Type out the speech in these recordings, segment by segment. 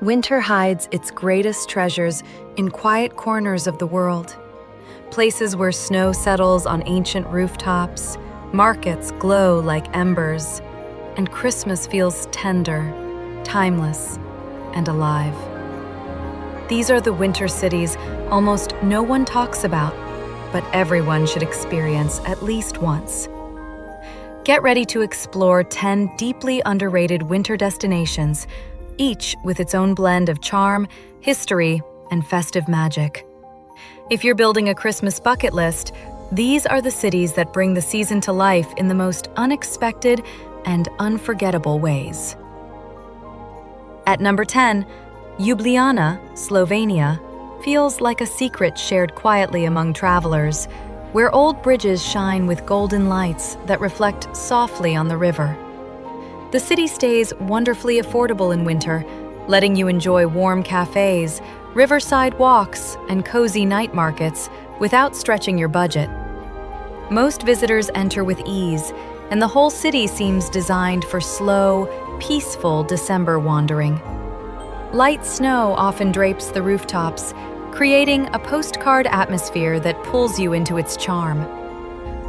Winter hides its greatest treasures in quiet corners of the world. Places where snow settles on ancient rooftops, markets glow like embers, and Christmas feels tender, timeless, and alive. These are the winter cities almost no one talks about, but everyone should experience at least once. Get ready to explore 10 deeply underrated winter destinations, each with its own blend of charm, history, and festive magic. If you're building a Christmas bucket list, these are the cities that bring the season to life in the most unexpected and unforgettable ways. At number 10, Ljubljana, Slovenia, feels like a secret shared quietly among travelers, where old bridges shine with golden lights that reflect softly on the river. The city stays wonderfully affordable in winter, letting you enjoy warm cafes, riverside walks, and cozy night markets without stretching your budget. Most visitors enter with ease, and the whole city seems designed for slow, peaceful December wandering. Light snow often drapes the rooftops, creating a postcard atmosphere that pulls you into its charm.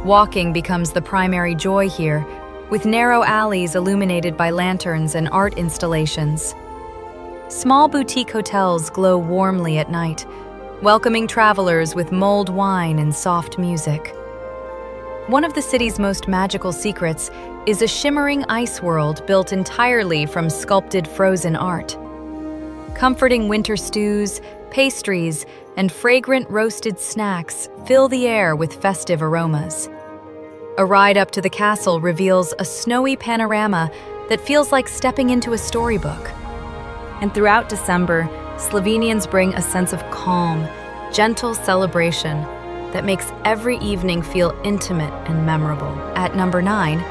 Walking becomes the primary joy here, with narrow alleys illuminated by lanterns and art installations. Small boutique hotels glow warmly at night, welcoming travelers with mulled wine and soft music. One of the city's most magical secrets is a shimmering ice world built entirely from sculpted frozen art. Comforting winter stews, pastries, and fragrant roasted snacks fill the air with festive aromas. A ride up to the castle reveals a snowy panorama that feels like stepping into a storybook. And throughout December, Slovenians bring a sense of calm, gentle celebration that makes every evening feel intimate and memorable. At number 9,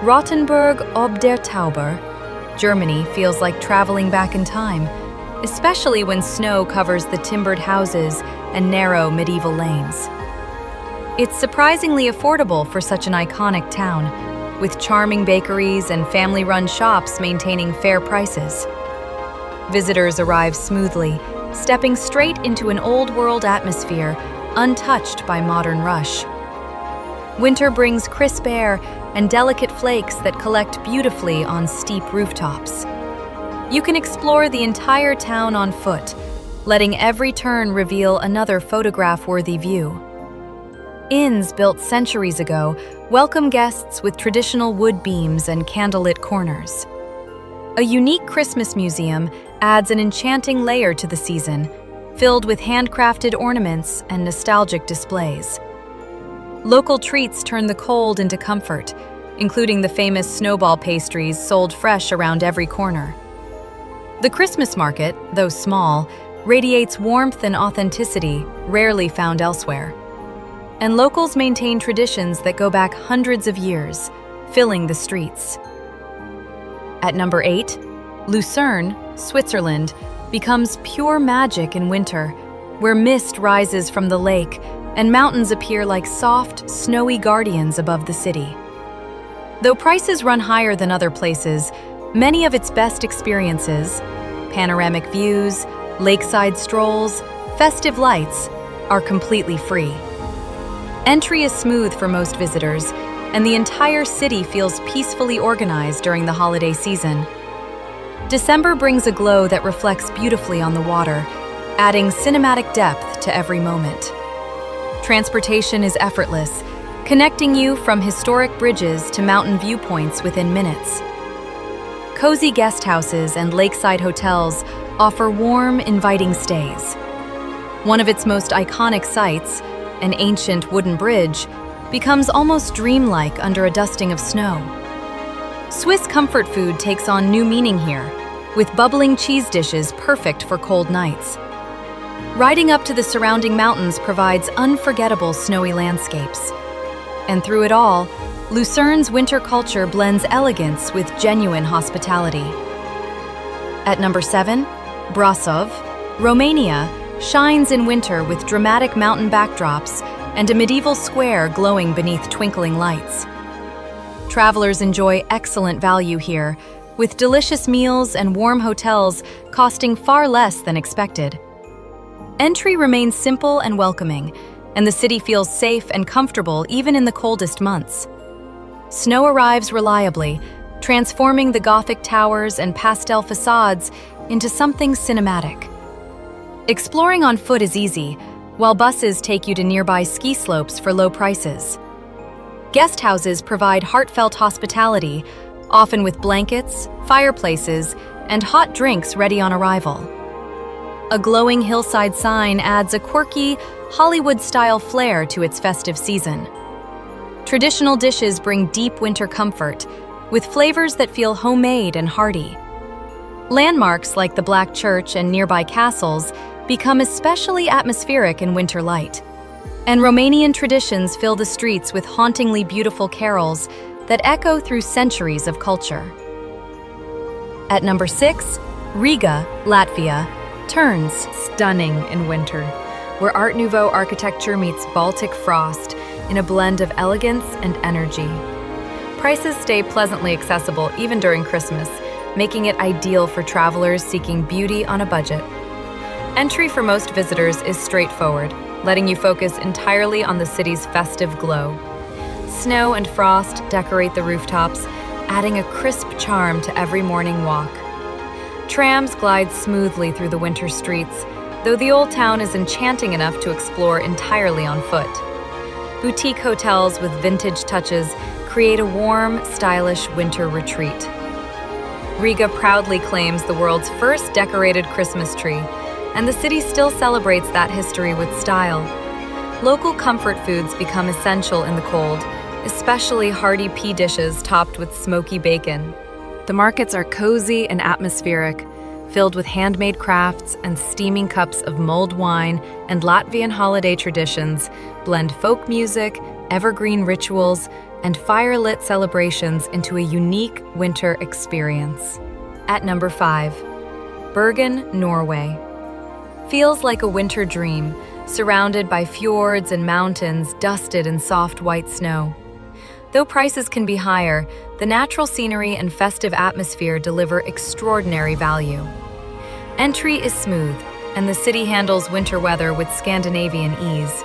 Rothenburg ob der Tauber, Germany feels like traveling back in time, especially when snow covers the timbered houses and narrow medieval lanes. It's surprisingly affordable for such an iconic town, with charming bakeries and family-run shops maintaining fair prices. Visitors arrive smoothly, stepping straight into an old-world atmosphere untouched by modern rush. Winter brings crisp air and delicate flakes that collect beautifully on steep rooftops. You can explore the entire town on foot, letting every turn reveal another photograph-worthy view. Inns built centuries ago welcome guests with traditional wood beams and candlelit corners. A unique Christmas museum adds an enchanting layer to the season, filled with handcrafted ornaments and nostalgic displays. Local treats turn the cold into comfort, including the famous snowball pastries sold fresh around every corner. The Christmas market, though small, radiates warmth and authenticity rarely found elsewhere. And locals maintain traditions that go back hundreds of years, filling the streets. At number 8, Lucerne, Switzerland, becomes pure magic in winter, where mist rises from the lake and mountains appear like soft, snowy guardians above the city. Though prices run higher than other places, many of its best experiences, panoramic views, lakeside strolls, festive lights, are completely free. Entry is smooth for most visitors, and the entire city feels peacefully organized during the holiday season. December brings a glow that reflects beautifully on the water, adding cinematic depth to every moment. Transportation is effortless, connecting you from historic bridges to mountain viewpoints within minutes. Cozy guest houses and lakeside hotels offer warm, inviting stays. One of its most iconic sights, an ancient wooden bridge, becomes almost dreamlike under a dusting of snow. Swiss comfort food takes on new meaning here, with bubbling cheese dishes perfect for cold nights. Riding up to the surrounding mountains provides unforgettable snowy landscapes. And through it all, Lucerne's winter culture blends elegance with genuine hospitality. At number 7, Brasov, Romania, shines in winter with dramatic mountain backdrops and a medieval square glowing beneath twinkling lights. Travelers enjoy excellent value here, with delicious meals and warm hotels costing far less than expected. Entry remains simple and welcoming, and the city feels safe and comfortable even in the coldest months. Snow arrives reliably, transforming the Gothic towers and pastel facades into something cinematic. Exploring on foot is easy, while buses take you to nearby ski slopes for low prices. Guest houses provide heartfelt hospitality, often with blankets, fireplaces, and hot drinks ready on arrival. A glowing hillside sign adds a quirky, Hollywood-style flair to its festive season. Traditional dishes bring deep winter comfort, with flavors that feel homemade and hearty. Landmarks like the Black Church and nearby castles become especially atmospheric in winter light. And Romanian traditions fill the streets with hauntingly beautiful carols that echo through centuries of culture. At number 6, Riga, Latvia, turns stunning in winter, where Art Nouveau architecture meets Baltic frost in a blend of elegance and energy. Prices stay pleasantly accessible even during Christmas, making it ideal for travelers seeking beauty on a budget. Entry for most visitors is straightforward, letting you focus entirely on the city's festive glow. Snow and frost decorate the rooftops, adding a crisp charm to every morning walk. Trams glide smoothly through the winter streets, though the old town is enchanting enough to explore entirely on foot. Boutique hotels with vintage touches create a warm, stylish winter retreat. Riga proudly claims the world's first decorated Christmas tree, and the city still celebrates that history with style. Local comfort foods become essential in the cold, especially hearty pea dishes topped with smoky bacon. The markets are cozy and atmospheric, filled with handmade crafts and steaming cups of mulled wine, and Latvian holiday traditions blend folk music, evergreen rituals, and fire-lit celebrations into a unique winter experience. At number 5, Bergen, Norway. Feels like a winter dream, surrounded by fjords and mountains dusted in soft white snow. Though prices can be higher, the natural scenery and festive atmosphere deliver extraordinary value. Entry is smooth, and the city handles winter weather with Scandinavian ease.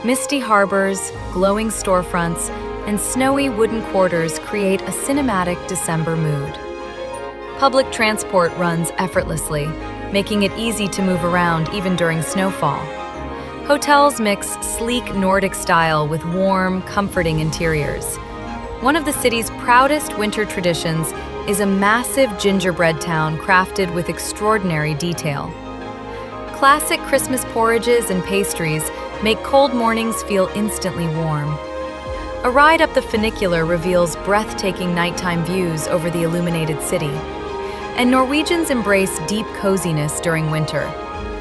Misty harbors, glowing storefronts, and snowy wooden quarters create a cinematic December mood. Public transport runs effortlessly, making it easy to move around even during snowfall. Hotels mix sleek Nordic style with warm, comforting interiors. One of the city's proudest winter traditions is a massive gingerbread town crafted with extraordinary detail. Classic Christmas porridges and pastries make cold mornings feel instantly warm. A ride up the funicular reveals breathtaking nighttime views over the illuminated city. And Norwegians embrace deep coziness during winter.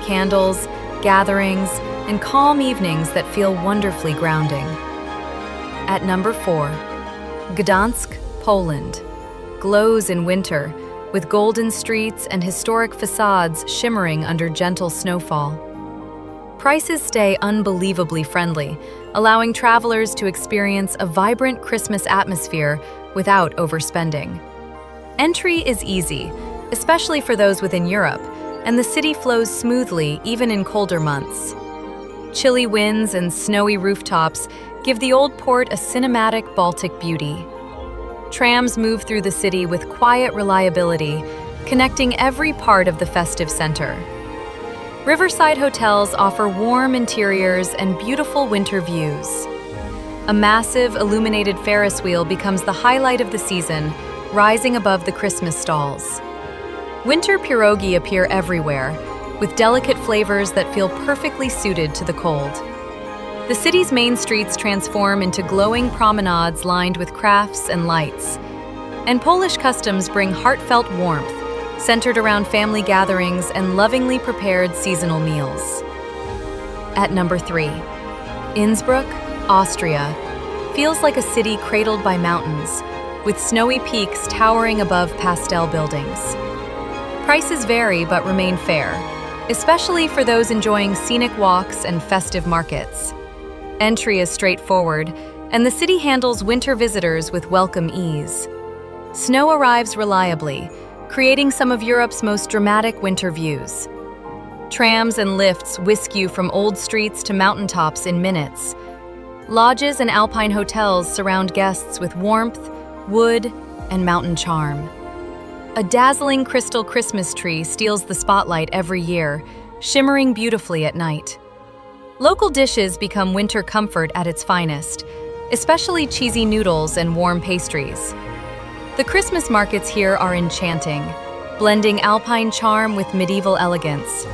Candles, gatherings, and calm evenings that feel wonderfully grounding. At number 4, Gdansk, Poland. Glows in winter, with golden streets and historic facades shimmering under gentle snowfall. Prices stay unbelievably friendly, allowing travelers to experience a vibrant Christmas atmosphere without overspending. Entry is easy, especially for those within Europe, and the city flows smoothly even in colder months. Chilly winds and snowy rooftops give the old port a cinematic Baltic beauty. Trams move through the city with quiet reliability, connecting every part of the festive center. Riverside hotels offer warm interiors and beautiful winter views. A massive illuminated Ferris wheel becomes the highlight of the season, rising above the Christmas stalls. Winter pierogi appear everywhere, with delicate flavors that feel perfectly suited to the cold. The city's main streets transform into glowing promenades lined with crafts and lights. And Polish customs bring heartfelt warmth, centered around family gatherings and lovingly prepared seasonal meals. At number 3, Innsbruck, Austria, feels like a city cradled by mountains, with snowy peaks towering above pastel buildings. Prices vary but remain fair, especially for those enjoying scenic walks and festive markets. Entry is straightforward, and the city handles winter visitors with welcome ease. Snow arrives reliably, creating some of Europe's most dramatic winter views. Trams and lifts whisk you from old streets to mountaintops in minutes. Lodges and alpine hotels surround guests with warmth, wood, and mountain charm. A dazzling crystal Christmas tree steals the spotlight every year, shimmering beautifully at night. Local dishes become winter comfort at its finest, especially cheesy noodles and warm pastries. The Christmas markets here are enchanting, blending alpine charm with medieval elegance.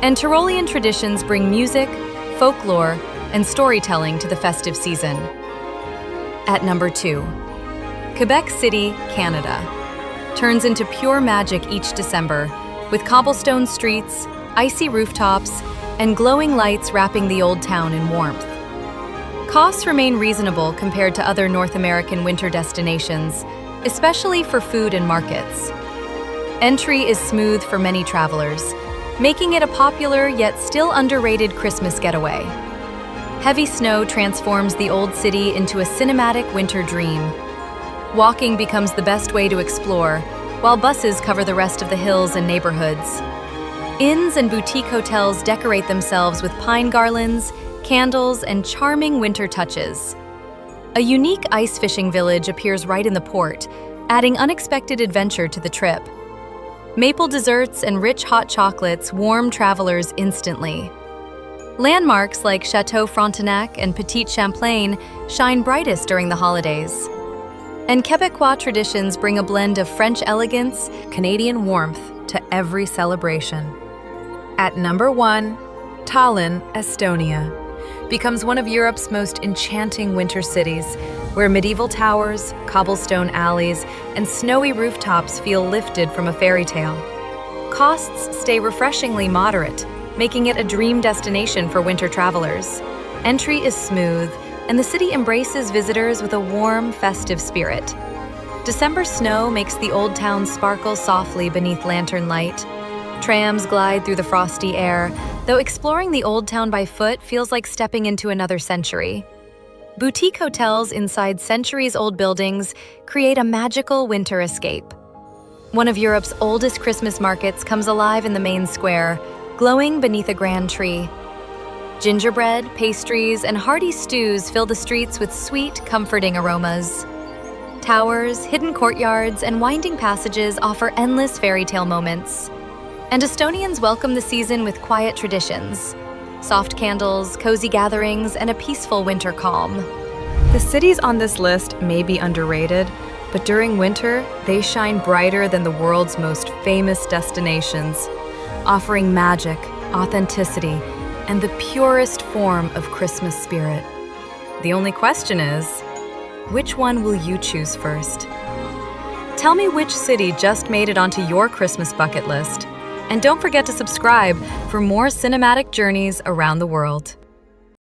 And Tyrolean traditions bring music, folklore, and storytelling to the festive season. At number 2, Quebec City, Canada, turns into pure magic each December, with cobblestone streets, icy rooftops, and glowing lights wrapping the old town in warmth. Costs remain reasonable compared to other North American winter destinations, especially for food and markets. Entry is smooth for many travelers, making it a popular yet still underrated Christmas getaway. Heavy snow transforms the old city into a cinematic winter dream. Walking becomes the best way to explore, while buses cover the rest of the hills and neighborhoods. Inns and boutique hotels decorate themselves with pine garlands, candles, and charming winter touches. A unique ice fishing village appears right in the port, adding unexpected adventure to the trip. Maple desserts and rich hot chocolates warm travelers instantly. Landmarks like Chateau Frontenac and Petite Champlain shine brightest during the holidays. And Quebecois traditions bring a blend of French elegance, Canadian warmth to every celebration. At number 1, Tallinn, Estonia, becomes one of Europe's most enchanting winter cities, where medieval towers, cobblestone alleys, and snowy rooftops feel lifted from a fairy tale. Costs stay refreshingly moderate, making it a dream destination for winter travelers. Entry is smooth, and the city embraces visitors with a warm, festive spirit. December snow makes the old town sparkle softly beneath lantern light. Trams glide through the frosty air, though exploring the old town by foot feels like stepping into another century. Boutique hotels inside centuries-old buildings create a magical winter escape. One of Europe's oldest Christmas markets comes alive in the main square, glowing beneath a grand tree. Gingerbread, pastries, and hearty stews fill the streets with sweet, comforting aromas. Towers, hidden courtyards, and winding passages offer endless fairy tale moments. And Estonians welcome the season with quiet traditions. Soft candles, cozy gatherings, and a peaceful winter calm. The cities on this list may be underrated, but during winter, they shine brighter than the world's most famous destinations, offering magic, authenticity, and the purest form of Christmas spirit. The only question is, which one will you choose first? Tell me which city just made it onto your Christmas bucket list. And don't forget to subscribe for more cinematic journeys around the world.